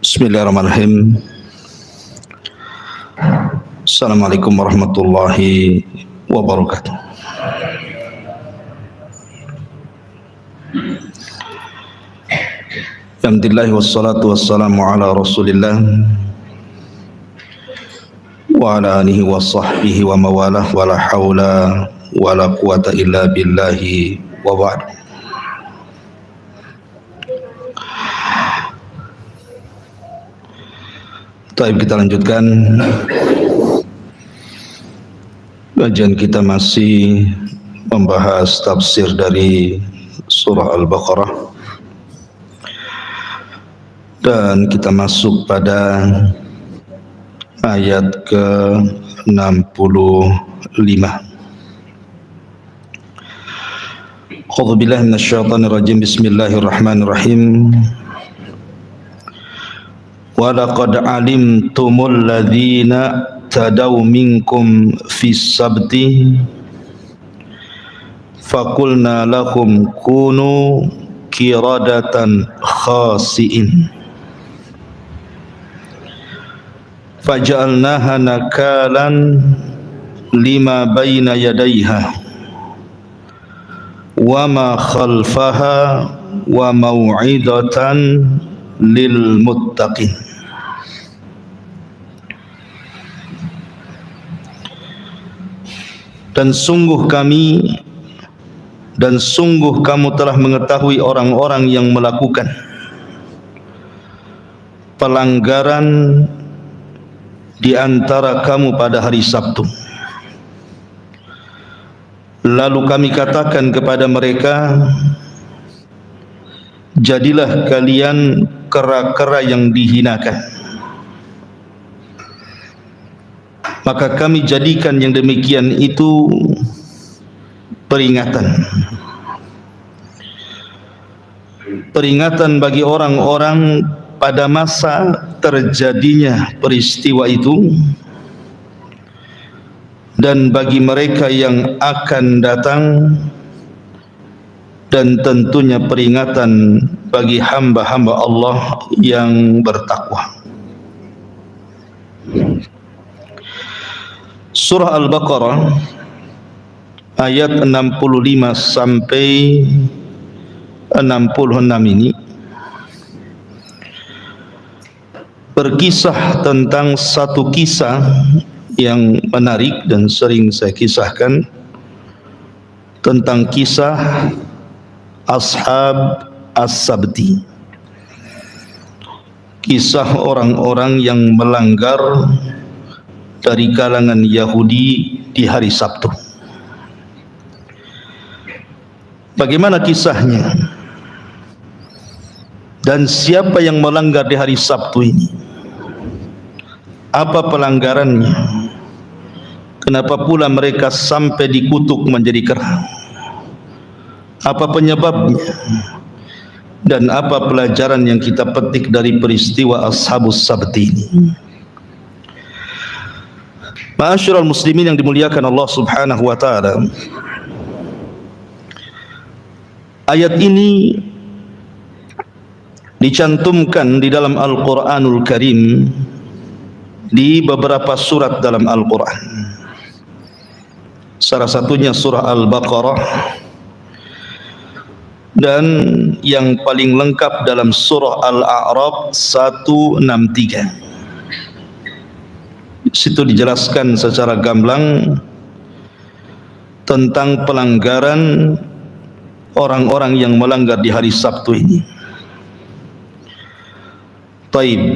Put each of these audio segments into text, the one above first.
Bismillahirrahmanirrahim. Assalamualaikum warahmatullahi wabarakatuh. Alhamdulillah wassalatu wassalamu ala Rasulillah wa ala alihi wa sahbihi wa mawalah wa la hawla wa la quwata illa billahi wa ba'd. Baik, kita lanjutkan kajian kita, masih membahas tafsir dari surah Al-Baqarah, dan kita masuk pada ayat ke-65. A'udzubillahi minasyaitonirrajim. Bismillahirrahmanirrahim. Wa laqad alimtumul ladzina tadaw minkum fis sabti faqulna lakum kunu qiradatan khasi'in faj'alnaha nakalan lima baina yadayha wa ma khalfaha wa mau'idatan lil muttaqin. Dan sungguh kamu telah mengetahui orang-orang yang melakukan pelanggaran di antara kamu pada hari Sabtu. Lalu kami katakan kepada mereka, jadilah kalian kera-kera yang dihinakan. Maka kami jadikan yang demikian itu peringatan bagi orang-orang pada masa terjadinya peristiwa itu, dan bagi mereka yang akan datang, dan tentunya peringatan bagi hamba-hamba Allah yang bertakwa. Surah Al-Baqarah ayat 65 sampai 66 ini berkisah tentang satu kisah yang menarik dan sering saya kisahkan, tentang kisah Ashab As-Sabti, kisah orang-orang yang melanggar dari kalangan Yahudi di hari Sabtu. Bagaimana kisahnya? Dan siapa yang melanggar di hari Sabtu ini? Apa pelanggarannya? Kenapa pula mereka sampai dikutuk menjadi kera? Apa penyebabnya? Dan apa pelajaran yang kita petik dari peristiwa Ashabus Sabti ini? Ma'asyiral muslimin yang dimuliakan Allah Subhanahu wa taala, ayat ini dicantumkan di dalam Al-Qur'anul Karim di beberapa surat dalam Al-Qur'an. Salah satunya surah Al-Baqarah, dan yang paling lengkap dalam surah Al-A'raf 163. Situ dijelaskan secara gamblang tentang pelanggaran orang-orang yang melanggar di hari Sabtu ini. Taib.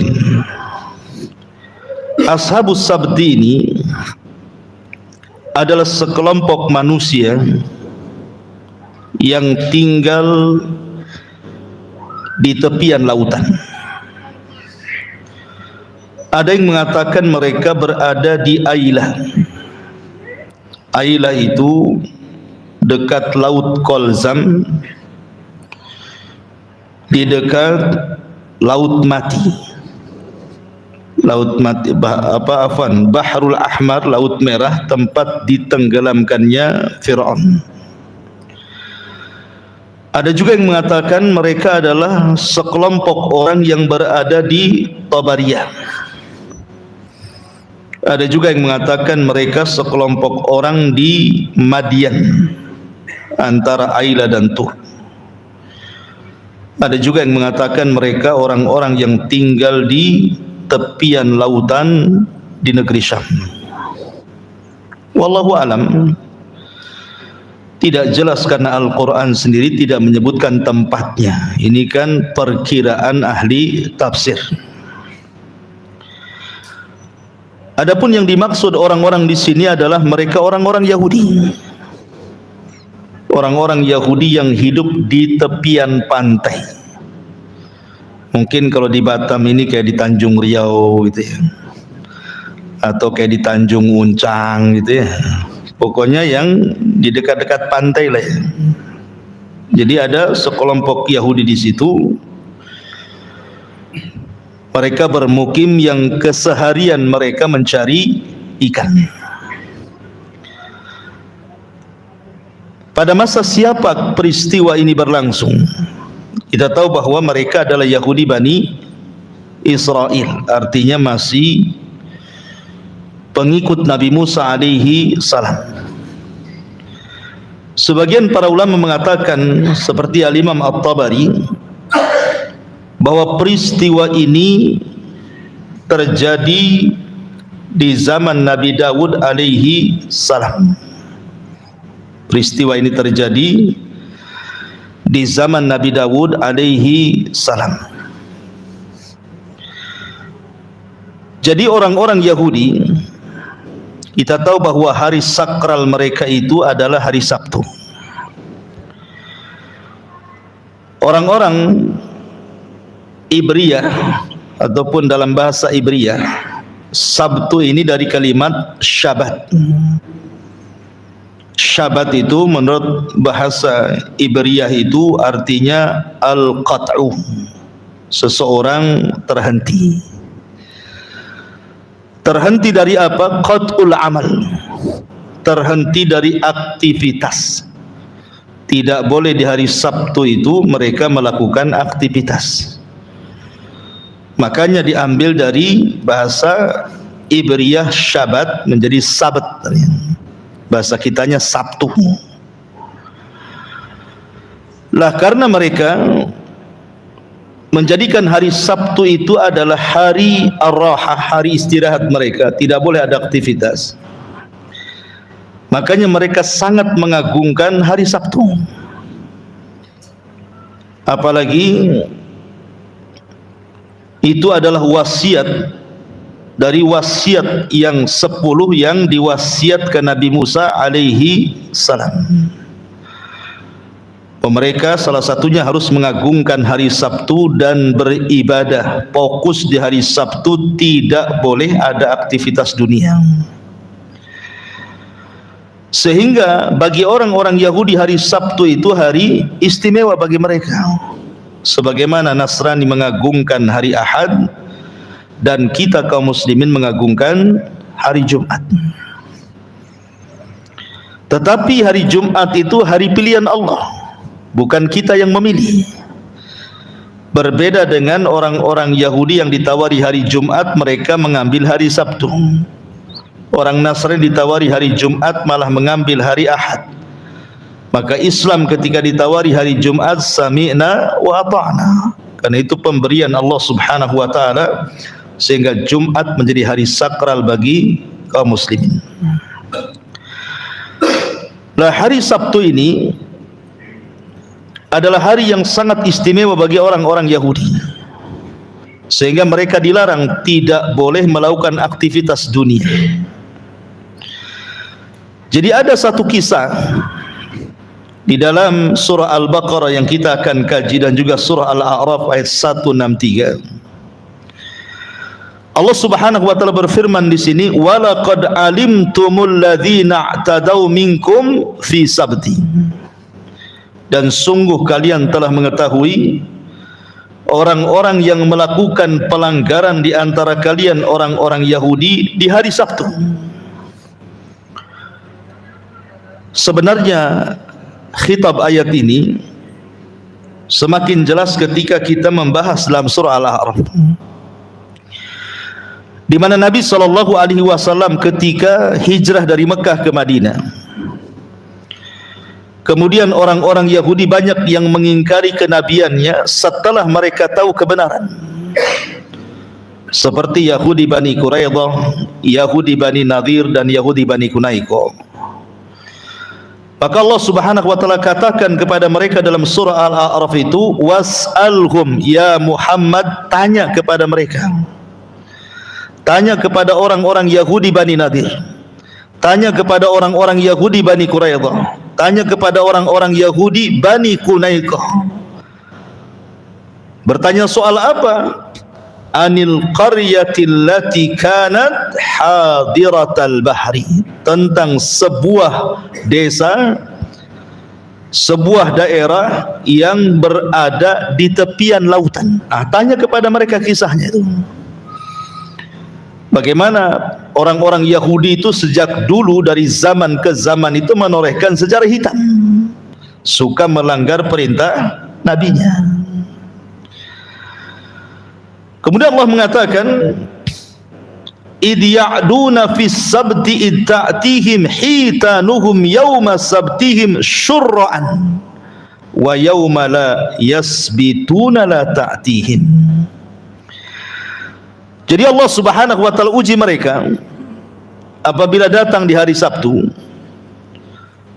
Ashabus Sabti ini adalah sekelompok manusia yang tinggal di tepian lautan. Ada yang mengatakan mereka berada di Ailah. Ailah itu dekat Laut Kolzam, di dekat Laut Mati. Bahrul Ahmar, Laut Merah, tempat ditenggelamkannya Fir'aun. Ada juga yang mengatakan mereka adalah sekelompok orang yang berada di Tabariyah. Ada juga yang mengatakan mereka sekelompok orang di Madian, antara Aila dan Tur. Ada juga yang mengatakan mereka orang-orang yang tinggal di tepian lautan di negeri Syam. Wallahu alam. Tidak jelas karena Al-Quran sendiri tidak menyebutkan tempatnya. Ini kan perkiraan ahli tafsir. Adapun yang dimaksud orang-orang di sini adalah mereka orang-orang Yahudi. Orang-orang Yahudi yang hidup di tepian pantai. Mungkin kalau di Batam ini kayak di Tanjung Riau gitu ya, atau kayak di Tanjung Uncang gitu ya. Pokoknya yang di dekat-dekat pantai lah ya. Jadi ada sekelompok Yahudi di situ. Mereka bermukim yang keseharian mereka mencari ikan. Pada masa siapa peristiwa ini berlangsung? Kita tahu bahwa mereka adalah Yahudi Bani Israel, artinya masih pengikut Nabi Musa alaihi salam. Sebagian para ulama mengatakan seperti Al-Imam At-Tabari bahwa peristiwa ini terjadi di zaman Nabi Dawud alaihi salam. Peristiwa ini terjadi di zaman Nabi Dawud alaihi salam. Jadi orang-orang Yahudi, kita tahu bahwa hari sakral mereka itu adalah hari Sabtu. Orang-orang Ibriyah ataupun dalam bahasa Ibriyah, Sabtu ini dari kalimat Syabat. Syabat itu menurut bahasa Ibriyah itu artinya al-qat'u, seseorang terhenti. Terhenti dari apa? Qat'ul amal, terhenti dari aktivitas. Tidak boleh di hari Sabtu itu mereka melakukan aktivitas. Makanya diambil dari bahasa Ibriyah Syabat menjadi Sabat. Bahasa kitanya Sabtu. Lah karena mereka menjadikan hari Sabtu itu adalah hari ar-rahah, hari istirahat mereka, tidak boleh ada aktivitas. Makanya mereka sangat mengagungkan hari Sabtu. Apalagi itu adalah wasiat dari wasiat yang 10 yang diwasiatkan Nabi Musa alaihi salam. Mereka salah satunya harus mengagungkan hari Sabtu dan beribadah, fokus di hari Sabtu, tidak boleh ada aktivitas dunia. Sehingga bagi orang-orang Yahudi hari Sabtu itu hari istimewa bagi mereka. Sebagaimana Nasrani mengagungkan hari Ahad dan kita kaum muslimin mengagungkan hari Jumat. Tetapi hari Jumat itu hari pilihan Allah, bukan kita yang memilih. Berbeda dengan orang-orang Yahudi yang ditawari hari Jumat, mereka mengambil hari Sabtu. Orang Nasrani ditawari hari Jumat malah mengambil hari Ahad. Maka Islam ketika ditawari hari Jumat, sami'na wa ata'na, karena itu pemberian Allah subhanahu wa ta'ala, sehingga Jumat menjadi hari sakral bagi kaum muslimin. Nah, hari Sabtu ini adalah hari yang sangat istimewa bagi orang-orang Yahudi, sehingga mereka dilarang tidak boleh melakukan aktivitas dunia. Jadi ada satu kisah di dalam surah Al-Baqarah yang kita akan kaji dan juga surah Al-A'raf ayat 163. Allah Subhanahu wa taala berfirman di sini, "Walaqad alimtumul ladzina i'tadaw minkum fi sabti." Dan sungguh kalian telah mengetahui orang-orang yang melakukan pelanggaran di antara kalian orang-orang Yahudi di hari Sabtu. Sebenarnya khitab ayat ini semakin jelas ketika kita membahas dalam surah Al-A'raf, di mana Nabi SAW ketika hijrah dari Mekah ke Madinah, kemudian orang-orang Yahudi banyak yang mengingkari kenabiannya setelah mereka tahu kebenaran, seperti Yahudi Bani Quraidah, Yahudi Bani Nadir, dan Yahudi Bani Qunaiqah. Maka Allah Subhanahu wa taala katakan kepada mereka dalam surah Al-A'raf itu, was'alhum ya Muhammad, tanya kepada mereka, tanya kepada orang-orang Yahudi Bani Nadir, tanya kepada orang-orang Yahudi Bani Quraidah, tanya kepada orang-orang Yahudi Bani Qunaiqah. Bertanya soal apa? Anil qaryatil lati kanat hadiratal bahri, tentang sebuah desa, sebuah daerah yang berada di tepian lautan. Tanya kepada mereka kisahnya itu. Bagaimana orang-orang Yahudi itu sejak dulu dari zaman ke zaman itu menorehkan sejarah hitam, suka melanggar perintah nabinya. Kemudian Allah mengatakan, idh ya'duna fis sabti id ta'tihim hitanuhum yawma sabtihim syurra'an wa yawma la yasbituna la ta'tihim. Jadi Allah Subhanahu wa taala uji mereka apabila datang di hari Sabtu,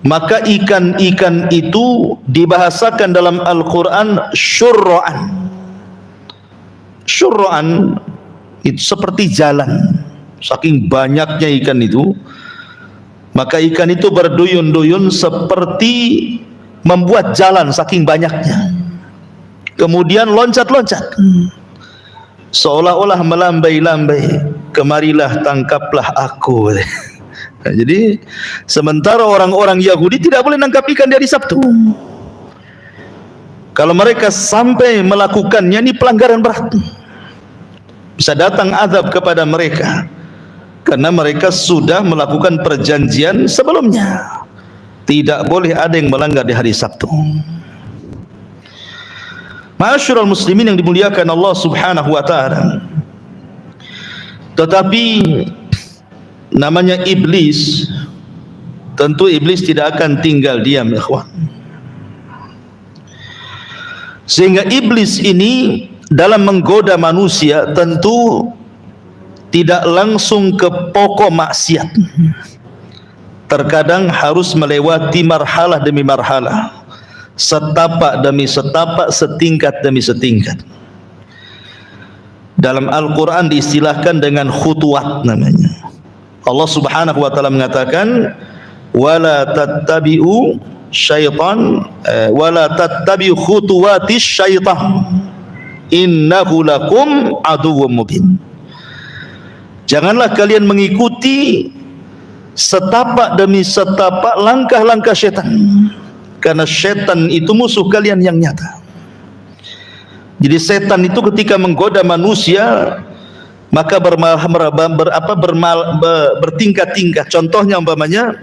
maka ikan-ikan itu dibahasakan dalam Al-Quran syurra'an. Syurra'an itu seperti jalan, saking banyaknya ikan itu, maka ikan itu berduyun-duyun seperti membuat jalan saking banyaknya, kemudian loncat-loncat seolah-olah melambai-lambai, kemarilah tangkaplah aku. Nah, jadi sementara orang-orang Yahudi tidak boleh nangkap ikan di hari Sabtu. Kalau mereka sampai melakukannya, ini pelanggaran berat, bisa datang azab kepada mereka, karena mereka sudah melakukan perjanjian sebelumnya. Tidak boleh ada yang melanggar di hari Sabtu. Ma'asyiral muslimin yang dimuliakan Allah Subhanahu wa taala. Tetapi namanya iblis, tentu iblis tidak akan tinggal diam, ikhwan. Sehingga iblis ini dalam menggoda manusia tentu tidak langsung ke pokok maksiat. Terkadang harus melewati marhalah demi marhalah, setapak demi setapak, setingkat demi setingkat. Dalam Al-Quran diistilahkan dengan khutuwat namanya. Allah Subhanahu wa taala mengatakan, wala tattabi'u syaitan wala tattabi'u khutuwatis syaitan innahu lakum aduwwum mubin. Janganlah kalian mengikuti setapak demi setapak langkah-langkah syaitan, karena syaitan itu musuh kalian yang nyata. Jadi setan itu ketika menggoda manusia, maka bertingkat-tingkat. Contohnya umpamanya,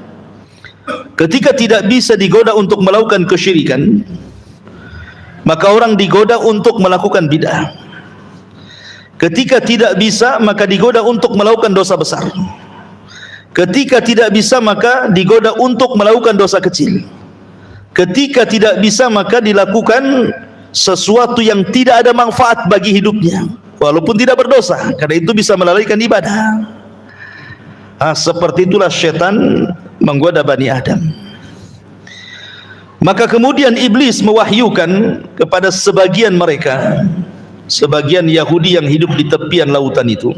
ketika tidak bisa digoda untuk melakukan kesyirikan, maka orang digoda untuk melakukan bid'ah. Ketika tidak bisa, maka digoda untuk melakukan dosa besar. Ketika tidak bisa, maka digoda untuk melakukan dosa kecil. Ketika tidak bisa, maka dilakukan sesuatu yang tidak ada manfaat bagi hidupnya, walaupun tidak berdosa, karena itu bisa melalaikan ibadah. Seperti itulah syaitan menggoda Bani Adam. Maka kemudian iblis mewahyukan kepada sebagian mereka, sebagian Yahudi yang hidup di tepian lautan itu,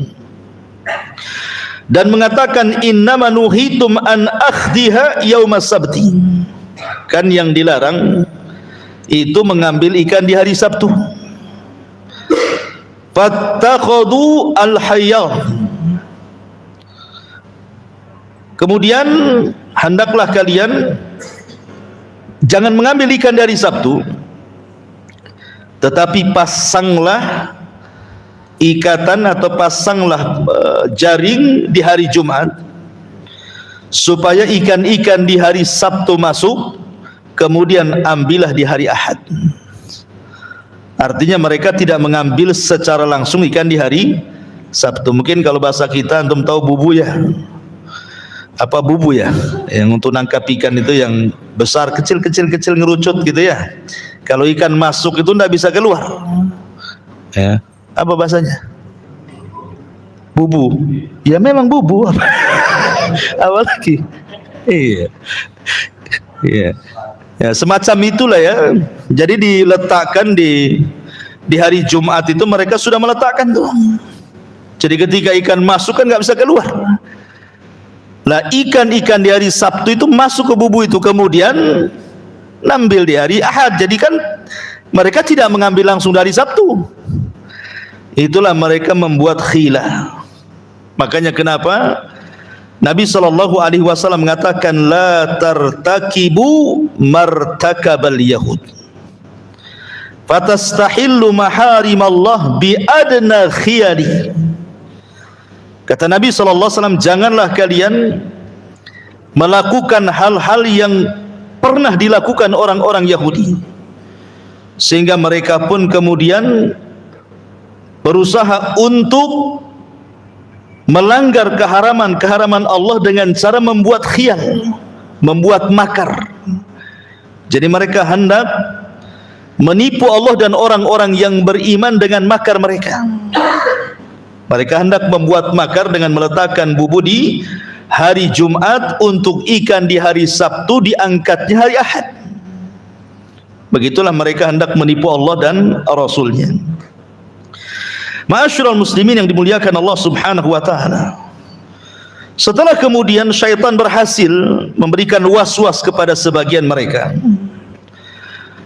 dan mengatakan, innama nuhitum an akhdiha yaumas sabti. Kan yang dilarang itu mengambil ikan di hari Sabtu. Fattakhadhu al-hayyah. Kemudian hendaklah kalian jangan mengambil ikan dari Sabtu, tetapi pasanglah ikatan atau pasanglah jaring di hari Jumat, supaya ikan-ikan di hari Sabtu masuk, kemudian ambillah di hari Ahad. Artinya mereka tidak mengambil secara langsung ikan di hari Sabtu. Mungkin kalau bahasa kita antum tahu bubu ya. Apa bubu ya? Yang untuk nangkap ikan itu yang besar, kecil ngerucut gitu ya. Kalau ikan masuk itu tidak bisa keluar. Ya. Apa bahasanya? Bubu. Ya memang bubu. Apa lagi? Iya. Iya. Ya, semacam itulah ya. Jadi diletakkan di hari Jumat itu mereka sudah meletakkan tuh. Jadi ketika ikan masuk kan nggak bisa keluar. Lah ikan-ikan di hari Sabtu itu masuk ke bubu itu, kemudian ngambil di hari Ahad. Jadi kan mereka tidak mengambil langsung dari Sabtu. Itulah mereka membuat khilah. Makanya kenapa Nabi SAW mengatakan la tartakibu martakabal yahud fatastahillu maharimallah bi adna khiyari. Kata Nabi SAW, janganlah kalian melakukan hal-hal yang pernah dilakukan orang-orang Yahudi, sehingga mereka pun kemudian berusaha untuk melanggar keharaman Allah dengan cara membuat khiyal, membuat makar. Jadi mereka hendak menipu Allah dan orang-orang yang beriman dengan makar mereka. Mereka hendak membuat makar dengan meletakkan bubu di hari Jumat, untuk ikan di hari Sabtu diangkatnya hari Ahad. Begitulah mereka hendak menipu Allah dan Rasulnya. Ma'asyiral muslimin yang dimuliakan Allah Subhanahu wa taala. Setelah kemudian syaitan berhasil memberikan was-was kepada sebagian mereka,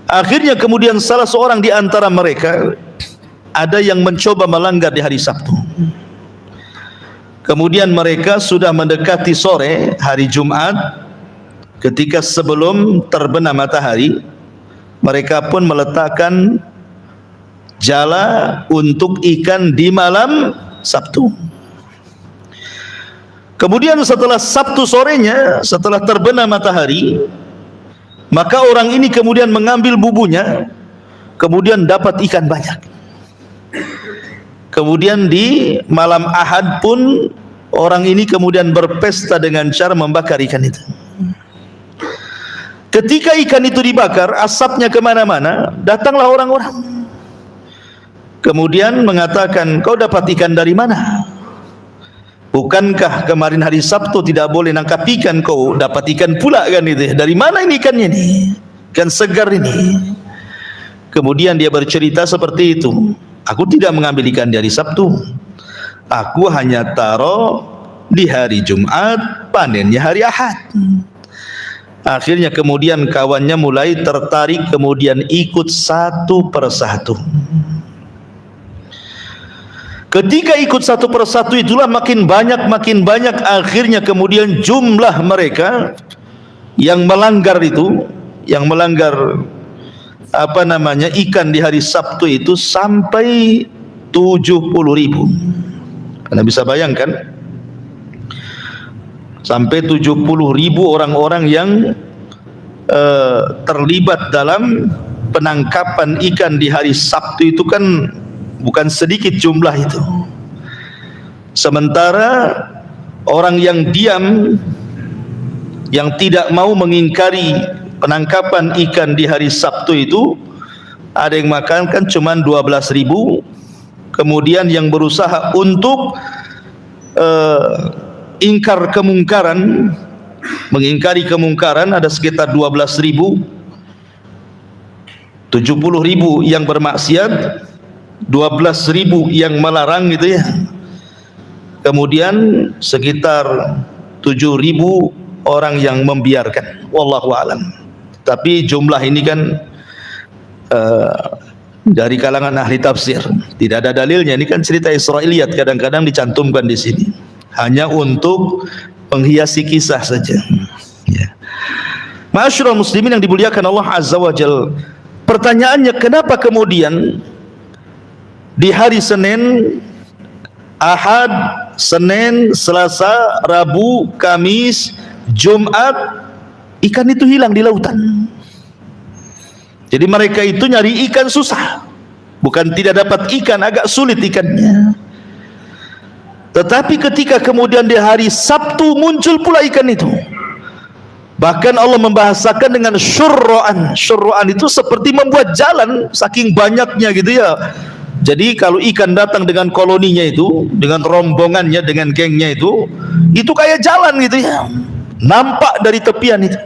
akhirnya kemudian salah seorang di antara mereka ada yang mencoba melanggar di hari Sabtu. Kemudian mereka sudah mendekati sore hari Jumat, ketika sebelum terbenam matahari, mereka pun meletakkan jala untuk ikan di malam Sabtu. Kemudian setelah Sabtu sorenya, setelah terbenam matahari, maka orang ini kemudian mengambil bubunya, kemudian dapat ikan banyak. Kemudian di malam Ahad pun orang ini kemudian berpesta dengan cara membakar ikan itu. Ketika ikan itu dibakar, asapnya kemana-mana, datanglah orang-orang. Kemudian mengatakan, kau dapat ikan dari mana? Bukankah kemarin hari Sabtu tidak boleh nangkap ikan, kau dapat ikan pula kan itu? Dari mana ini ikannya ini? Ikan segar ini. Kemudian dia bercerita seperti itu. Aku tidak mengambil ikan dari Sabtu. Aku hanya taruh di hari Jumat, panennya hari Ahad. Akhirnya kemudian kawannya mulai tertarik, kemudian ikut satu persatu. Ketika ikut satu persatu itulah makin banyak, akhirnya kemudian jumlah mereka yang melanggar itu, yang melanggar ikan di hari Sabtu itu sampai 70.000. Anda bisa bayangkan, sampai 70.000 orang-orang yang terlibat dalam penangkapan ikan di hari Sabtu itu kan bukan sedikit jumlah itu. Sementara orang yang diam, yang tidak mau mengingkari penangkapan ikan di hari Sabtu itu, ada yang makan cuma 12.000. Kemudian yang berusaha untuk ingkar kemungkaran, mengingkari kemungkaran ada sekitar 12.000. 70.000 yang bermaksiat, 12.000 yang melarang gitu ya. Kemudian sekitar 7.000 orang yang membiarkan. Wallahu a'lam. Tapi jumlah ini kan dari kalangan ahli tafsir, tidak ada dalilnya. Ini kan cerita Israiliyat, kadang-kadang dicantumkan di sini hanya untuk menghiasi kisah saja. Ya. Ma'asyiral muslimin yang dimuliakan Allah Azza wa Jalla. Pertanyaannya, kenapa kemudian di hari Senin, Ahad, Senin, Selasa, Rabu, Kamis, Jumat, ikan itu hilang di lautan? Jadi mereka itu nyari ikan susah. Bukan tidak dapat ikan, agak sulit ikannya. Tetapi ketika kemudian di hari Sabtu muncul pula ikan itu. Bahkan Allah membahasakan dengan syurra'an. Syurra'an itu seperti membuat jalan, saking banyaknya gitu ya. Jadi kalau ikan datang dengan koloninya itu, dengan rombongannya, dengan gengnya itu kayak jalan gitu ya, nampak dari tepian itu.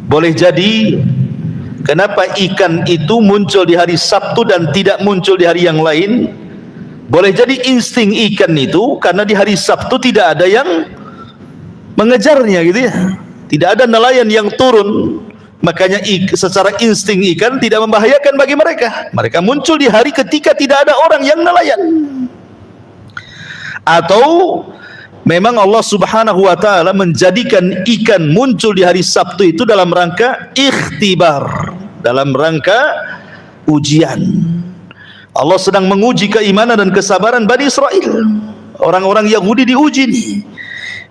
Boleh jadi kenapa ikan itu muncul di hari Sabtu dan tidak muncul di hari yang lain? Boleh jadi insting ikan itu karena di hari Sabtu tidak ada yang mengejarnya gitu ya, tidak ada nelayan yang turun. Makanya secara insting ikan tidak membahayakan bagi mereka. Mereka muncul di hari ketika tidak ada orang yang nelayan. Atau memang Allah Subhanahu wa taala menjadikan ikan muncul di hari Sabtu itu dalam rangka ikhtibar, dalam rangka ujian. Allah sedang menguji keimanan dan kesabaran Bani Israel. Orang-orang Yahudi diuji nih.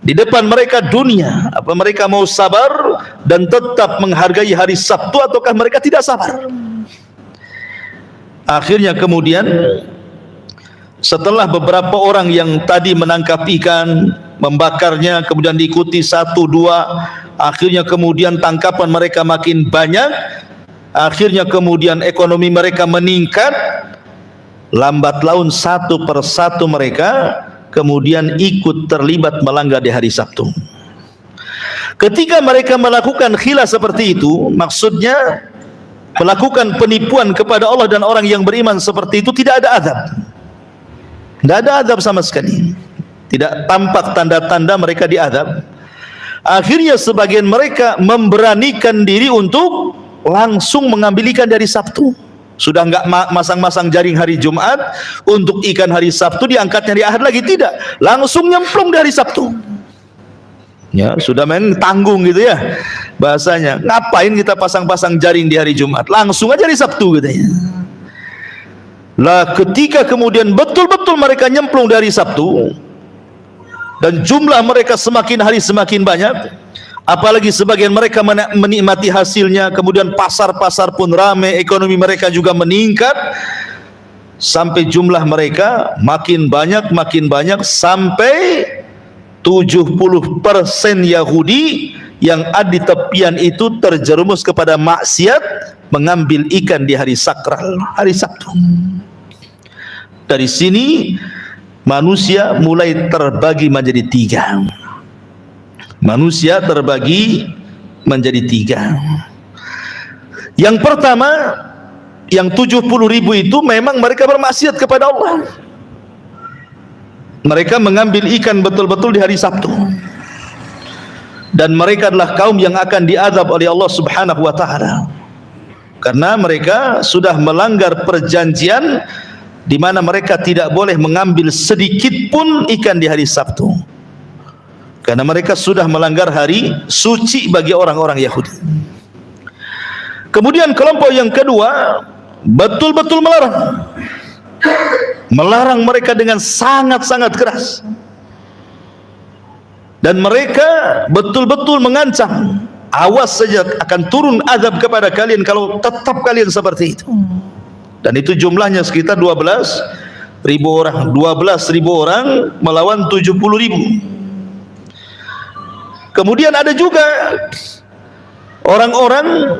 Di depan mereka dunia, apa mereka mau sabar dan tetap menghargai hari Sabtu ataukah mereka tidak sabar? Akhirnya kemudian setelah beberapa orang yang tadi menangkap ikan, membakarnya, kemudian diikuti 1, 2, akhirnya kemudian tangkapan mereka makin banyak, akhirnya kemudian ekonomi mereka meningkat. Lambat laun satu persatu mereka kemudian ikut terlibat melanggar di hari Sabtu. Ketika mereka melakukan khilah seperti itu, maksudnya melakukan penipuan kepada Allah dan orang yang beriman seperti itu, tidak ada azab. Tidak ada azab sama sekali. Tidak tampak tanda-tanda mereka diazab. Akhirnya sebagian mereka memberanikan diri untuk langsung mengambil ikan dari Sabtu. Sudah enggak masang-masang jaring hari Jumat, untuk ikan hari Sabtu diangkatnya di Ahad lagi, tidak, langsung nyemplung dari Sabtu. Ya, sudah main tanggung gitu ya bahasanya. Ngapain kita pasang-pasang jaring di hari Jumat, langsung aja di Sabtu katanya. Lah ketika kemudian betul-betul mereka nyemplung dari Sabtu dan jumlah mereka semakin hari semakin banyak, apalagi sebagian mereka menikmati hasilnya, kemudian pasar-pasar pun ramai, ekonomi mereka juga meningkat, sampai jumlah mereka makin banyak sampai 70% Yahudi yang ada di tepian itu terjerumus kepada maksiat, mengambil ikan di hari sakral, hari Sabtu. Dari sini manusia mulai terbagi menjadi 3. Manusia terbagi menjadi 3. Yang pertama, yang 70.000 itu memang mereka bermaksiat kepada Allah. Mereka mengambil ikan betul-betul di hari Sabtu. Dan mereka adalah kaum yang akan diazab oleh Allah Subhanahu wa taala. Karena mereka sudah melanggar perjanjian di mana mereka tidak boleh mengambil sedikit pun ikan di hari Sabtu. Karena mereka sudah melanggar hari suci bagi orang-orang Yahudi. Kemudian kelompok yang kedua betul-betul melarang mereka dengan sangat-sangat keras, dan mereka betul-betul mengancam, awas saja akan turun azab kepada kalian kalau tetap kalian seperti itu. Dan itu jumlahnya sekitar 12.000 orang, 12.000 orang melawan 70.000. Kemudian ada juga orang-orang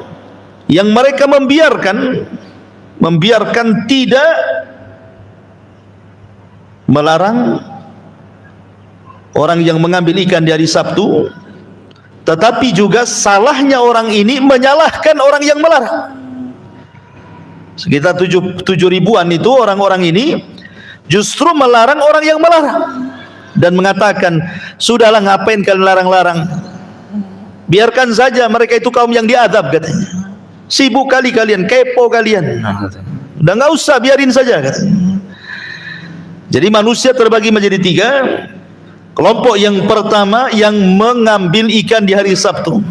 yang mereka membiarkan tidak melarang orang yang mengambil ikan di hari Sabtu, tetapi juga salahnya orang ini menyalahkan orang yang melarang. Sekitar 7.000-an itu orang-orang ini justru melarang orang yang melarang dan mengatakan, sudahlah ngapain kalian larang-larang, biarkan saja mereka itu kaum yang diazab katanya. Sibuk kali kalian, kepo kalian, udah nggak usah, biarin saja katanya. Jadi manusia terbagi menjadi 3. Kelompok yang pertama yang mengambil ikan di hari Sabtu.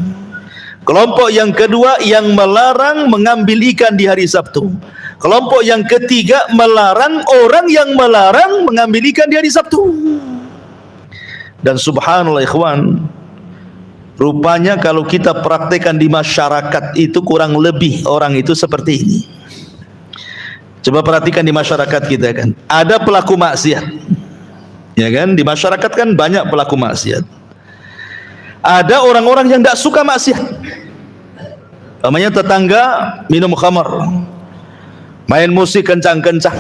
Kelompok yang kedua yang melarang mengambil ikan di hari Sabtu. Kelompok yang ketiga melarang orang yang melarang mengambil ikan di hari Sabtu. Dan subhanallah ikhwan, rupanya kalau kita praktekkan di masyarakat itu kurang lebih orang itu seperti ini. Coba perhatikan di masyarakat kita kan, ada pelaku maksiat, ya kan? Di masyarakat kan banyak pelaku maksiat. Ada orang-orang yang tidak suka maksiat. Namanya tetangga minum khamar, main musik kencang-kencang,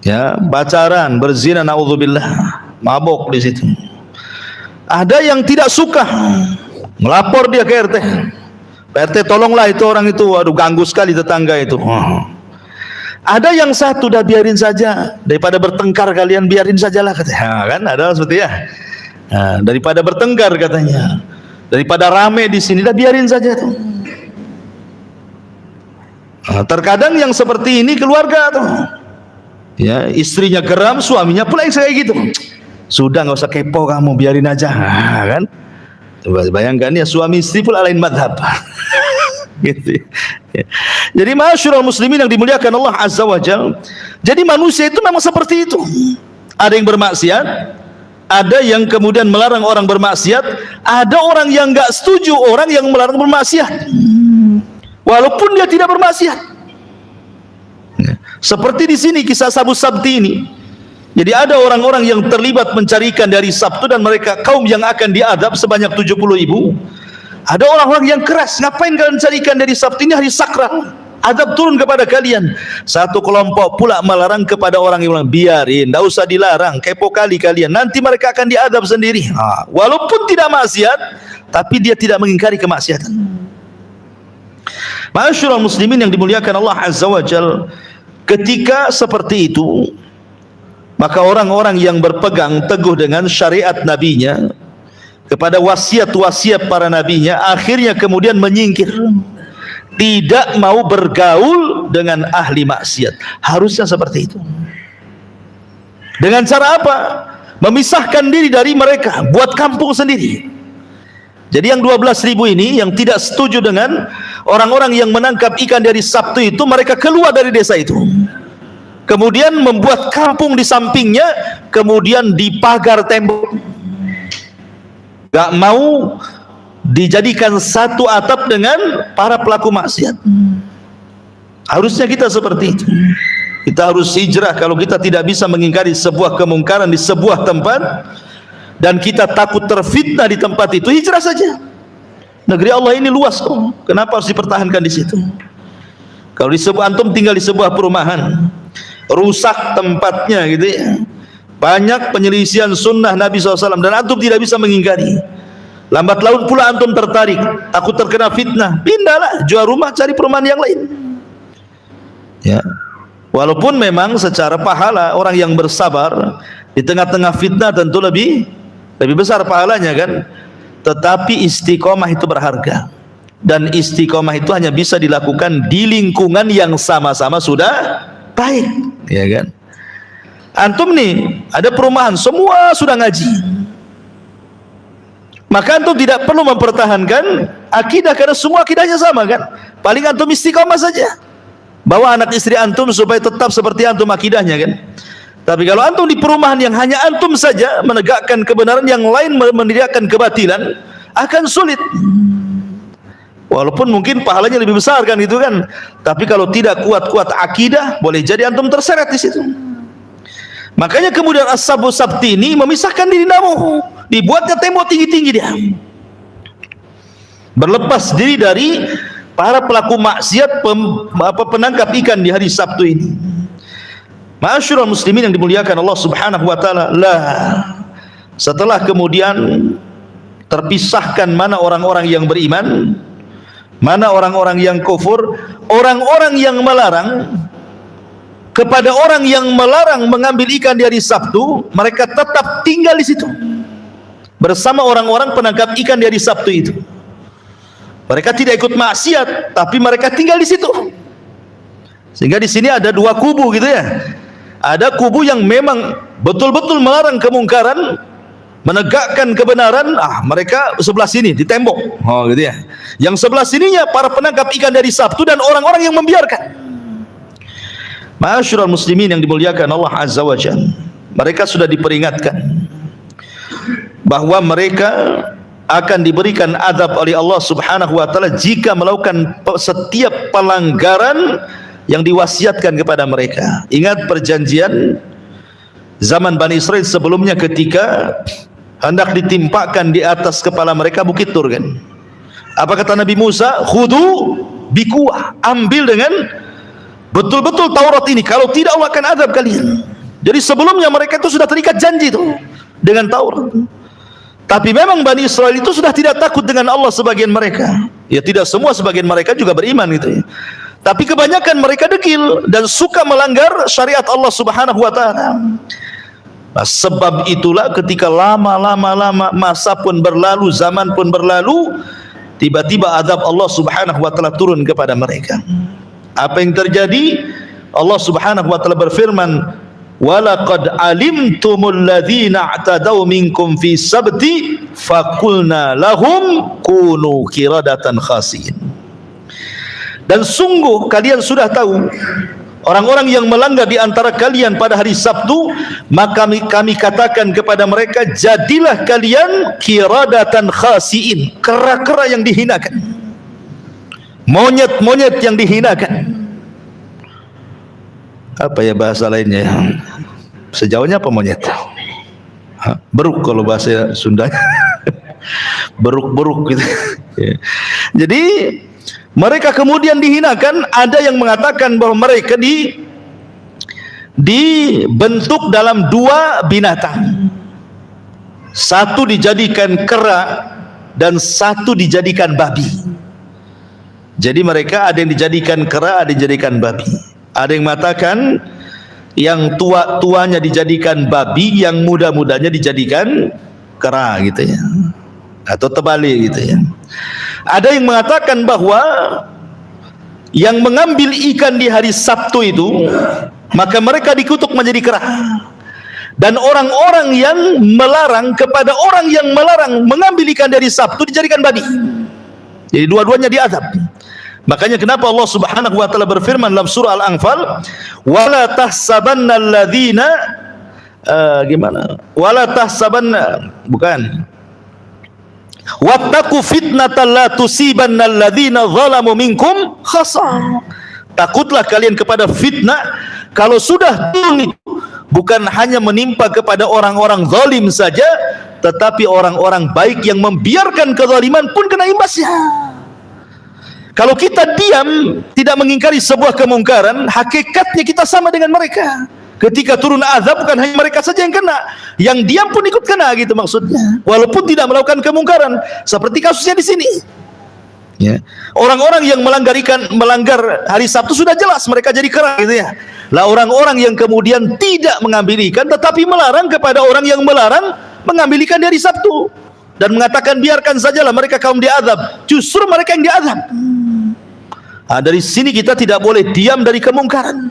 ya, pacaran, berzina, naudzubillah, mabok di situ. Ada yang tidak suka, melapor dia ke RT. Pak RT tolonglah itu orang itu, aduh ganggu sekali tetangga itu. Ada yang satu, dah biarin saja, daripada bertengkar kalian biarin sajalah katanya. Kan ada seperti ya. Nah, daripada bertengkar katanya, daripada rame di sini, dah biarin saja tuh. Nah, terkadang yang seperti ini keluarga tuh, ya, istrinya geram, suaminya pula yang kayak gitu. Sudah nggak usah kepo kamu, biarin aja. Nah, kan? Coba bayangkan ya, suami istri pula lain madhab. Gitu. Ya. Jadi ma'asyiral muslimin yang dimuliakan Allah Azza wa Jalla, jadi manusia itu memang seperti itu. Ada yang bermaksiat, ada yang kemudian melarang orang bermaksiat, ada orang yang enggak setuju orang yang melarang bermaksiat walaupun dia tidak bermaksiat. Ya. Seperti di sini kisah Sabu Sabti ini. Jadi ada orang-orang yang terlibat mencari ikan dari Sabtu, dan mereka kaum yang akan diadab sebanyak 70.000. Ada orang-orang yang keras, ngapain kalian cari ikan dari Sabtu, ini hari sakral, adab turun kepada kalian. Satu kelompok pula melarang kepada orang yang bilang, biarin, tidak usah dilarang, kepo kali kalian, nanti mereka akan diadab sendiri. Walaupun tidak maksiat, tapi dia tidak mengingkari kemaksiatan. Ma'asyiral muslimin yang dimuliakan Allah Azza wa Jalla, ketika seperti itu, maka orang-orang yang berpegang teguh dengan syariat nabinya, kepada wasiat-wasiat para nabinya, akhirnya kemudian menyingkir, tidak mau bergaul dengan ahli maksiat. Harusnya seperti itu. Dengan cara apa? Memisahkan diri dari mereka, buat kampung sendiri. Jadi yang 12.000 ini yang tidak setuju dengan orang-orang yang menangkap ikan dari Sabtu itu, mereka keluar dari desa itu, kemudian membuat kampung di sampingnya, kemudian dipagar tembok, gak mau dijadikan satu atap dengan para pelaku maksiat. Harusnya kita seperti itu. Kita harus hijrah kalau kita tidak bisa mengingkari sebuah kemungkaran di sebuah tempat, dan kita takut terfitnah di tempat itu, hijrah saja. Negeri Allah ini luas kok, kenapa harus dipertahankan di situ? Kalau di sebuah, antum tinggal di sebuah perumahan, rusak tempatnya gitu ya, banyak penyelisihan sunnah Nabi SAW, dan antum tidak bisa mengingkari. Lambat laun pula antum tertarik, takut terkena fitnah, pindahlah, jual rumah, cari perumahan yang lain. Ya, walaupun memang secara pahala orang yang bersabar di tengah-tengah fitnah tentu lebih besar pahalanya kan. Tetapi istiqomah itu berharga, dan istiqomah itu hanya bisa dilakukan di lingkungan yang sama-sama sudah baik, ya kan? Antum nih ada perumahan, semua sudah ngaji, maka antum tidak perlu mempertahankan akidah, karena semua akidahnya sama kan. Paling antum istiqomah saja, bawa anak istri antum supaya tetap seperti antum akidahnya kan. Tapi kalau antum di perumahan yang hanya antum saja menegakkan kebenaran, yang lain menegakkan kebatilan, akan sulit. Walaupun mungkin pahalanya lebih besar kan itu kan, tapi kalau tidak kuat-kuat akidah, boleh jadi antum terseret di situ. Makanya kemudian As-Sabu Sabti ini memisahkan diri namu, dibuatnya tembok tinggi-tinggi dia, berlepas diri dari para pelaku maksiat, penangkap ikan di hari Sabtu ini. Ma'asyiral muslimin yang dimuliakan Allah Subhanahu wa taala, setelah kemudian terpisahkan mana orang-orang yang beriman, mana orang-orang yang kufur, orang-orang yang melarang, kepada orang yang melarang mengambil ikan di hari Sabtu, mereka tetap tinggal di situ bersama orang-orang penangkap ikan di hari Sabtu itu. Mereka tidak ikut maksiat, tapi mereka tinggal di situ. Sehingga di sini ada dua kubu gitu ya. Ada kubu yang memang betul-betul melarang kemungkaran, menegakkan kebenaran, mereka sebelah sini di tembok, gitu ya. Yang sebelah sininya para penangkap ikan dari Sabtu dan orang-orang yang membiarkan. Ma'asyiral muslimin yang dimuliakan Allah Azza wa Jalla, mereka sudah diperingatkan bahwa mereka akan diberikan azab oleh Allah Subhanahu wa taala jika melakukan setiap pelanggaran yang diwasiatkan kepada mereka. Ingat perjanjian zaman Bani Israel sebelumnya ketika hendak ditimpakan di atas kepala mereka bukit Tur kan. Apa kata Nabi Musa? Khudu bikuah, ambil dengan betul-betul Taurat ini, kalau tidak Allah akan azab kalian. Jadi sebelumnya mereka itu sudah terikat janji itu dengan Taurat. Tapi memang Bani Israel itu sudah tidak takut dengan Allah sebagian mereka. Ya tidak semua, sebagian mereka juga beriman gitu ya. Tapi kebanyakan mereka dekil dan suka melanggar syariat Allah Subhanahu wa taala. Nah, sebab itulah ketika lama masa pun berlalu, zaman pun berlalu, tiba-tiba azab Allah Subhanahu wa taala turun kepada mereka. Apa yang terjadi? Allah Subhanahu wa taala berfirman, "Walaqad alimtumul ladzina i'tadaw minkum fi sabti faqulna lahum kunu qiradatan khasiin." Dan sungguh kalian sudah tahu orang-orang yang melanggar di antara kalian pada hari Sabtu, maka kami katakan kepada mereka, jadilah kalian qiradatan khasiin, kera-kera yang dihinakan, monyet-monyet yang dihinakan. Apa ya bahasa lainnya? Sejauhnya apa monyet? Beruk kalau bahasa Sundanya. Beruk-beruk gitu. Jadi mereka kemudian dihinakan. Ada yang mengatakan bahwa mereka dibentuk dalam dua binatang. Satu dijadikan kera dan satu dijadikan babi. Jadi mereka ada yang dijadikan kera, ada yang dijadikan babi. Ada yang mengatakan yang tua-tuanya dijadikan babi, yang muda-mudanya dijadikan kera gitu ya, atau terbalik gitu ya. Ada yang mengatakan bahwa yang mengambil ikan di hari Sabtu itu, maka mereka dikutuk menjadi kera. Dan orang-orang yang melarang kepada orang yang melarang mengambil ikan dari Sabtu dijadikan babi. Jadi dua-duanya diazab. Makanya kenapa Allah Subhanahu wa taala berfirman dalam surah Al-Anfal, wala tahsabanna alladzina wala tahsabanna, bukan, wattaqu fitnatan la tusibanna alladzina zalamu minkum khassa. Takutlah kalian kepada fitnah, kalau sudah turun itu bukan hanya menimpa kepada orang-orang zalim saja, tetapi orang-orang baik yang membiarkan kezaliman pun kena imbasnya. Kalau kita diam, tidak mengingkari sebuah kemungkaran, hakikatnya kita sama dengan mereka. Ketika turun azab, bukan hanya mereka saja yang kena, yang diam pun ikut kena gitu maksudnya. Walaupun tidak melakukan kemungkaran, seperti kasusnya di sini. Ya. Orang-orang yang melanggar hari Sabtu sudah jelas mereka jadi kera gitu ya. Lah orang-orang yang kemudian tidak mengambil ikan, tetapi melarang kepada orang yang melarang mengambil ikan di hari Sabtu, dan mengatakan biarkan sajalah mereka kaum diazab, justru mereka yang diazab. Dari sini kita tidak boleh diam dari kemungkaran.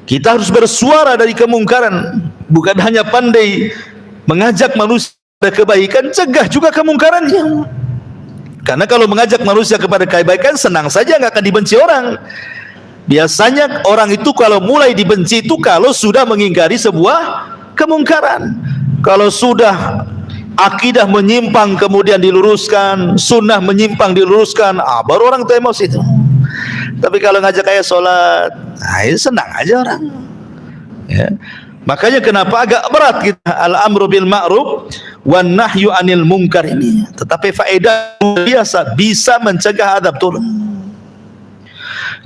Kita harus bersuara dari kemungkaran, bukan hanya pandai mengajak manusia kepada kebaikan, cegah juga kemungkarannya. Karena kalau mengajak manusia kepada kebaikan, senang saja, nggak akan dibenci orang. Biasanya orang itu kalau mulai dibenci itu kalau sudah mengingkari sebuah kemungkaran. Kalau sudah akidah menyimpang kemudian diluruskan, sunnah menyimpang diluruskan, baru orang itu emosi itu. Tapi kalau ngajak kayak sholat, senang aja orang ya. Makanya kenapa agak berat kita al-amru bil ma'ruf wan nahyu anil munkar ini. Tetapi faedah biasa, bisa mencegah azab turun.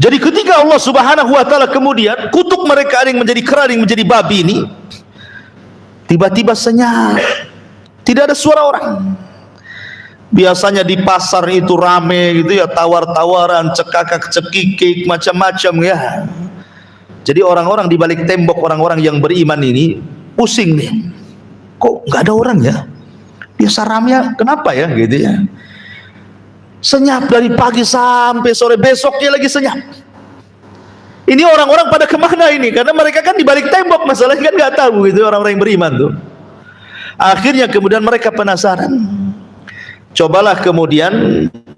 Jadi ketika Allah Subhanahu wa taala kemudian kutuk mereka, ada yang menjadi kera, ada yang menjadi babi ini, tiba-tiba senyap, tidak ada suara orang. Biasanya di pasar itu rame gitu ya, tawar-tawaran, cekakak-cekikik, macam-macam ya. Jadi orang-orang di balik tembok, orang-orang yang beriman ini pusing nih. Kok nggak ada orang ya? Biasa rame, kenapa ya gitu ya? Senyap dari pagi sampai sore, besoknya lagi senyap. Ini orang-orang pada kemana ini? Karena mereka kan di balik tembok, masalahnya kan nggak tahu gitu orang-orang yang beriman tuh. Akhirnya kemudian mereka penasaran. Cobalah kemudian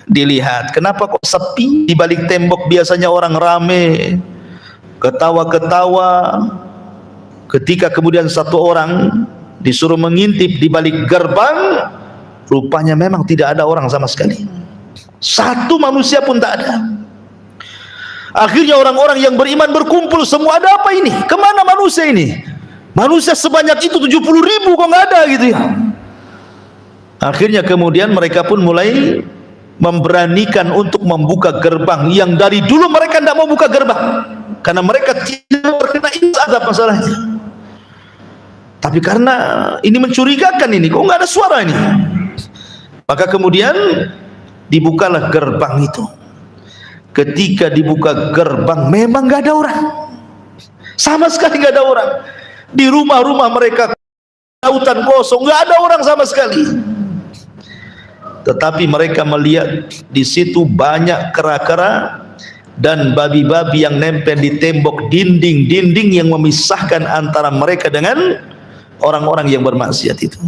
dilihat, kenapa kok sepi di balik tembok, biasanya orang rame, ketawa-ketawa. Ketika kemudian satu orang disuruh mengintip di balik gerbang, rupanya memang tidak ada orang sama sekali. Satu manusia pun tak ada. Akhirnya orang-orang yang beriman berkumpul semua, ada apa ini? Kemana manusia ini? Manusia sebanyak itu 70.000 kok nggak ada gitu ya. Akhirnya kemudian mereka pun mulai memberanikan untuk membuka gerbang yang dari dulu mereka tidak mau buka gerbang karena mereka tidak terkena azab masalahnya. Tapi karena ini mencurigakan, ini kok nggak ada suara ini, maka kemudian dibukalah gerbang itu. Ketika dibuka gerbang memang nggak ada orang, sama sekali nggak ada orang. Di rumah-rumah mereka lautan kosong, nggak ada orang sama sekali. Tetapi mereka melihat di situ banyak kera-kera dan babi-babi yang nempel di tembok, dinding-dinding yang memisahkan antara mereka dengan orang-orang yang bermaksiat itu.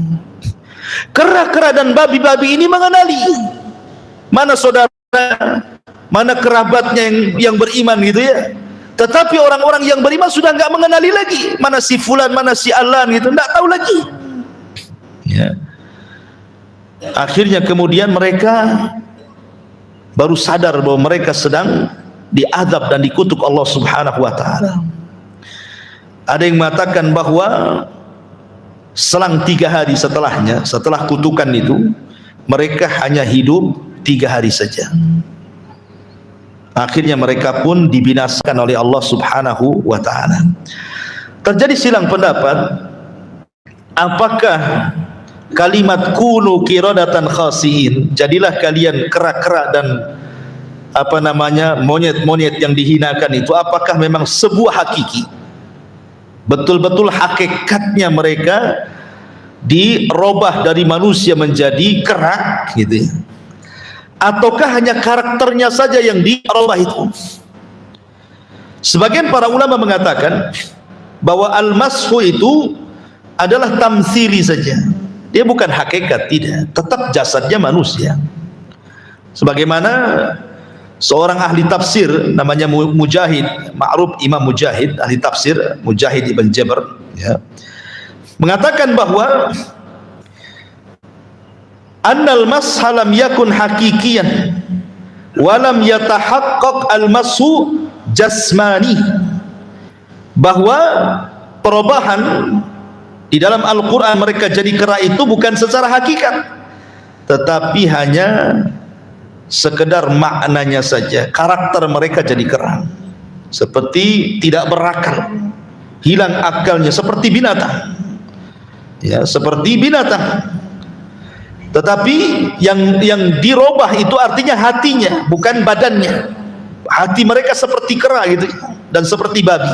Kera-kera dan babi-babi ini mengenali mana saudara, mana kerabatnya yang beriman gitu ya. Tetapi orang-orang yang beriman sudah enggak mengenali lagi mana si fulan, mana si alan gitu, enggak tahu lagi ya. Akhirnya kemudian mereka baru sadar bahwa mereka sedang diazab dan dikutuk Allah Subhanahu wa taala. Ada yang mengatakan bahwa selang 3 hari setelahnya, setelah kutukan itu, mereka hanya hidup 3 hari saja. Akhirnya mereka pun dibinasakan oleh Allah Subhanahu wa taala. Terjadi silang pendapat, apakah kalimat kunu qiradatan khasiin, jadilah kalian kera-kera dan monyet-monyet yang dihinakan itu, apakah memang sebuah hakiki, betul-betul hakikatnya mereka dirubah dari manusia menjadi kera gitu ya, ataukah hanya karakternya saja yang dirubah itu? Sebagian para ulama mengatakan bahwa al-mashu itu adalah tamtsili saja, dia bukan hakikat, tidak, tetap jasadnya manusia. Sebagaimana seorang ahli tafsir namanya Mujahid, ma'ruf Imam Mujahid, ahli tafsir Mujahid ibn Jabr ya, mengatakan bahwa annal masha lam yakun hakikiyan walam yatahaqqaq al-mashu jasmani, bahwa perubahan di dalam Al-Quran mereka jadi kera itu bukan secara hakikat, tetapi hanya sekedar maknanya saja. Karakter mereka jadi kera, seperti tidak berakal, hilang akalnya, seperti binatang ya, seperti binatang. Tetapi yang dirubah itu artinya hatinya, bukan badannya. Hati mereka seperti kera gitu dan seperti babi.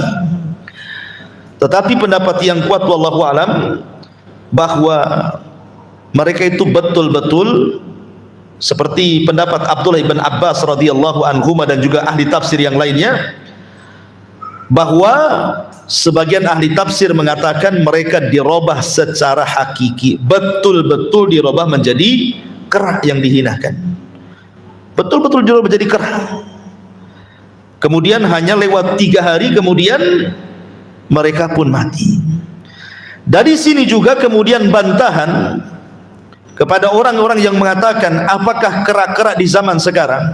Tetapi pendapat yang kuat wallahu alam bahwa mereka itu betul-betul seperti pendapat Abdullah ibn Abbas radhiyallahu anhuma dan juga ahli tafsir yang lainnya, bahwa sebagian ahli tafsir mengatakan mereka dirubah secara hakiki, betul-betul dirubah menjadi kera yang dihinakan, betul-betul dirubah menjadi kera. Kemudian hanya lewat 3 hari kemudian mereka pun mati. Dari sini juga kemudian bantahan kepada orang-orang yang mengatakan apakah kera-kera di zaman sekarang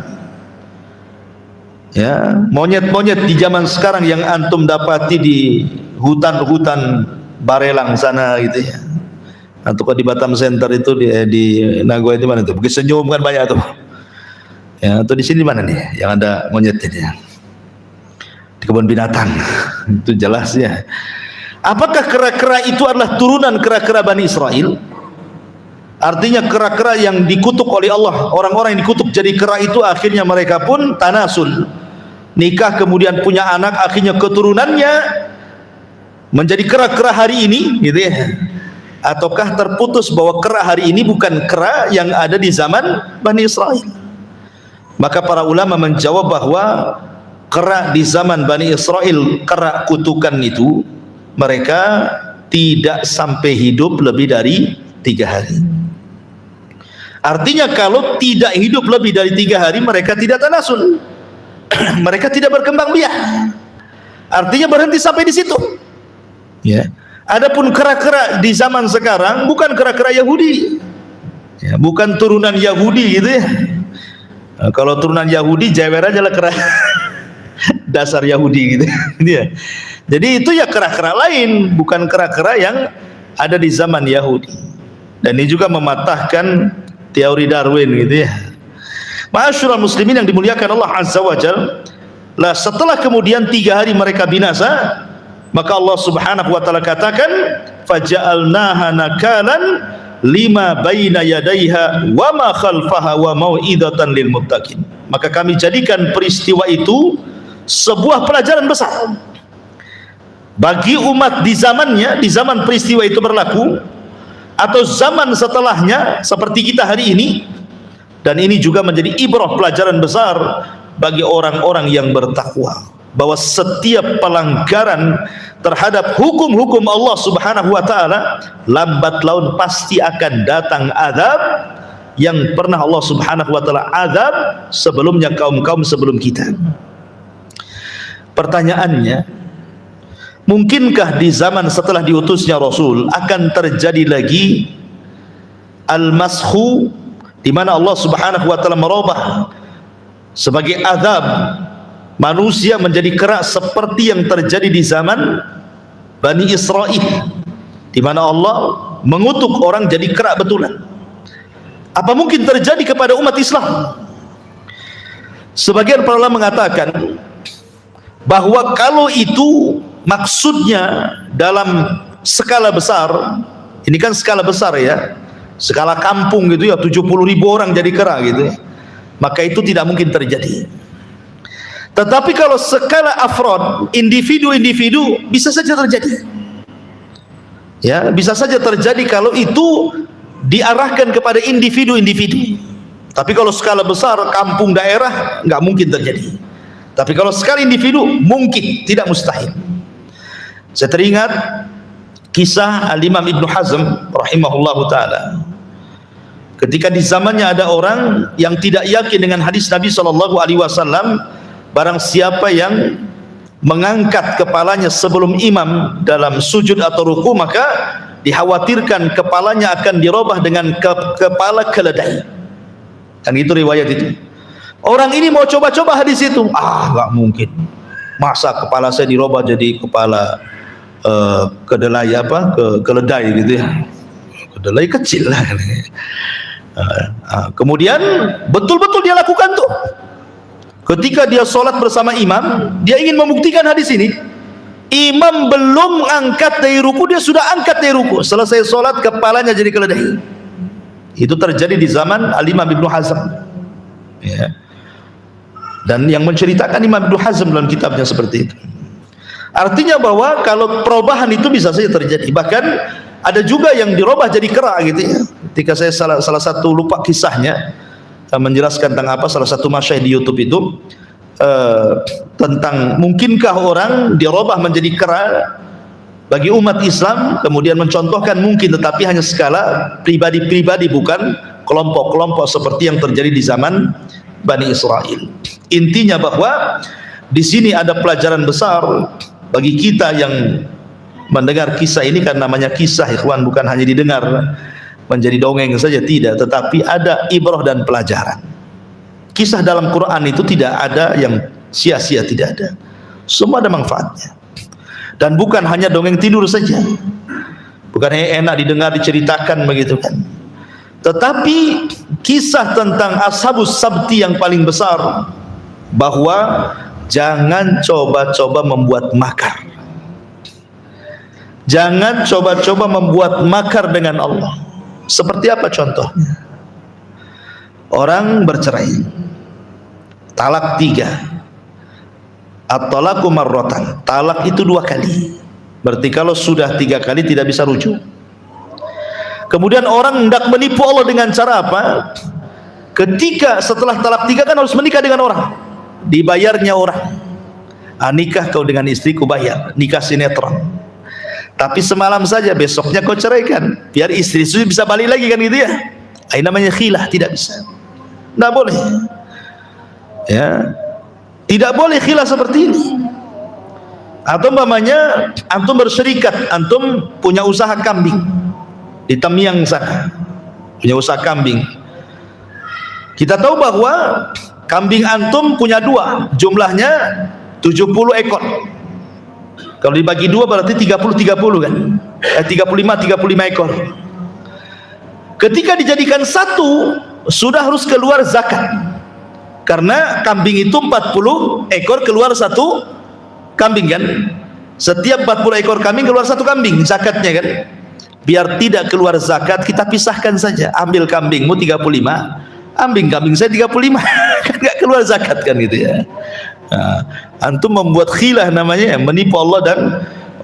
ya, monyet-monyet di zaman sekarang yang antum dapati di hutan-hutan Barelang sana gitu ya, atau di Batam Center itu di Nagoya itu mana itu, Bukit Senyum kan banyak tuh ya, atau di sini mana nih yang ada monyet ini ya, di kebun binatang itu jelas ya. Apakah kera-kera itu adalah turunan kera-kera Bani Israel? Artinya kera-kera yang dikutuk oleh Allah, orang-orang yang dikutuk jadi kera itu akhirnya mereka pun tanasul, nikah kemudian punya anak, akhirnya keturunannya menjadi kera-kera hari ini gitu ya. Ataukah terputus bahwa kera hari ini bukan kera yang ada di zaman Bani Israel? Maka para ulama menjawab bahwa kera di zaman Bani Israel, kera kutukan itu, mereka tidak sampai hidup lebih dari 3 hari. Artinya kalau tidak hidup lebih dari 3 hari mereka tidak tanasul, mereka tidak berkembang biak, artinya berhenti sampai di situ ya. Adapun kera-kera di zaman sekarang bukan kera-kera Yahudi ya, bukan turunan Yahudi gitu ya. Nah, kalau turunan Yahudi jewer aja lah kera Dasar Yahudi gitu. Dia. Jadi itu ya kera-kera lain, bukan kera-kera yang ada di zaman Yahudi. Dan ini juga mematahkan teori Darwin gitu ya. Ma'asyiral muslimin yang dimuliakan Allah Azza wa Jalla, lah setelah kemudian 3 hari mereka binasa, maka Allah Subhanahu wa taala katakan faja'alnaha nakalan lima baina yadaiha wa ma khalfaha wa mau'izatan lil muttaqin. Maka kami jadikan peristiwa itu sebuah pelajaran besar bagi umat di zamannya, di zaman peristiwa itu berlaku atau zaman setelahnya seperti kita hari ini. Dan ini juga menjadi ibrah, pelajaran besar bagi orang-orang yang bertakwa, bahwa setiap pelanggaran terhadap hukum-hukum Allah Subhanahu wa taala lambat laun pasti akan datang azab yang pernah Allah Subhanahu wa taala azab sebelumnya kaum-kaum sebelum kita. Pertanyaannya, mungkinkah di zaman setelah diutusnya Rasul akan terjadi lagi al-mashu, di mana Allah Subhanahu wa taala merubah sebagai azab manusia menjadi kera seperti yang terjadi di zaman Bani Israel, di mana Allah mengutuk orang jadi kera betulan? Apa mungkin terjadi kepada umat Islam? Sebagian para ulama mengatakan bahwa kalau itu maksudnya dalam skala besar, ini kan skala besar ya, skala kampung gitu ya, 70.000 orang jadi kera gitu ya, maka itu tidak mungkin terjadi. Tetapi kalau skala afrod, individu-individu, bisa saja terjadi. Ya, bisa saja terjadi kalau itu diarahkan kepada individu-individu. Tapi kalau skala besar, kampung, daerah, nggak mungkin terjadi. Tapi kalau skala individu, mungkin, tidak mustahil. Saya teringat kisah Al-Imam Ibnu Hazm rahimahullahu ta'ala. Ketika di zamannya ada orang yang tidak yakin dengan hadis Nabi SAW, barang siapa yang mengangkat kepalanya sebelum imam dalam sujud atau ruku, maka dikhawatirkan kepalanya akan dirubah dengan kepala keledai. Dan itu riwayat itu. Orang ini mau coba-coba hadis itu, nggak mungkin. Masa kepala saya dirubah jadi kepala kedelai keledai gitu ya. Kedelai kecil lah. Kemudian betul-betul dia lakukan tuh. Ketika dia sholat bersama imam, dia ingin membuktikan hadis ini. Imam belum angkat dari ruku, dia sudah angkat dari ruku. Selesai sholat, kepalanya jadi keledai. Itu terjadi di zaman Al-Imam Ibnu Hazm ya. Dan yang menceritakan Imam Ibnu Hazm dalam kitabnya seperti itu. Artinya bahwa kalau perubahan itu bisa saja terjadi. Bahkan ada juga yang dirubah jadi kera gitu ya. Ketika saya salah satu lupa kisahnya, menjelaskan tentang apa, salah satu masyayikh di YouTube itu tentang mungkinkah orang dirubah menjadi kera bagi umat Islam, kemudian mencontohkan mungkin, tetapi hanya skala pribadi-pribadi, bukan kelompok-kelompok seperti yang terjadi di zaman Bani Israel. Intinya bahwa di sini ada pelajaran besar bagi kita yang mendengar kisah ini, kan namanya kisah ikhwan, bukan hanya didengar menjadi dongeng saja, tidak, tetapi ada ibrah dan pelajaran. Kisah dalam Quran itu tidak ada yang sia-sia, tidak ada, semua ada manfaatnya. Dan bukan hanya dongeng tidur saja, bukan hanya enak didengar, diceritakan begitu kan, tetapi kisah tentang Ashabus Sabti yang paling besar, bahwa jangan coba-coba membuat makar, jangan coba-coba membuat makar dengan Allah. Seperti apa contohnya? Orang bercerai, talak 3, at-talaqu marratan, talak itu 2 kali. Berarti kalau sudah 3 kali tidak bisa rujuk. Kemudian orang hendak menipu Allah dengan cara apa? Ketika setelah talak 3 kan harus menikah dengan orang, dibayarnya orang. Nikah kau dengan istriku, bayar, nikah sinetron. Tapi semalam saja, besoknya kau ceraikan, biar istri itu bisa balik lagi kan gitu ya. Ini namanya khilah, tidak bisa, tidak boleh ya, tidak boleh khilah seperti ini. Atau umpamanya antum berserikat, antum punya usaha kambing di Tamiang sana, punya usaha kambing. Kita tahu bahwa kambing antum punya 2, jumlahnya 70 ekor. Kalau dibagi 2 berarti 30 kan? 35 ekor. Ketika dijadikan satu, sudah harus keluar zakat. Karena kambing itu 40 ekor keluar satu kambing kan? Setiap 40 ekor kambing keluar satu kambing zakatnya kan? Biar tidak keluar zakat, kita pisahkan saja. Ambil kambingmu 35, ambil kambing saya 35. Kan enggak keluar zakat kan gitu ya. Nah, antum membuat khilah namanya, menipu Allah dan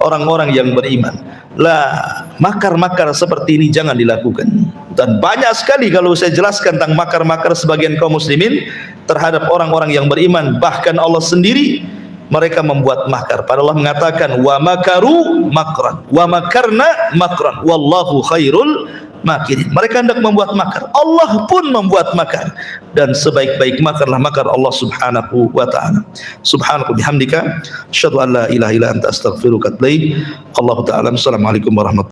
orang-orang yang beriman. Lah, makar-makar seperti ini jangan dilakukan. Dan banyak sekali kalau saya jelaskan tentang makar-makar sebagian kaum muslimin terhadap orang-orang yang beriman, bahkan Allah sendiri mereka membuat makar. Padahal Allah mengatakan wa makaru makran wa makarna makran wallahu khairul makirin. Mereka hendak membuat makar, Allah pun membuat makar, dan sebaik-baik makarlah makar Allah subhanahu wa ta'ala. Subhanaka bihamdika asyhadu an la ilaha illa anta astaghfiruka wa atubu ilaik. Allah ta'ala. Assalamualaikum warahmatullahi wabarakatuh.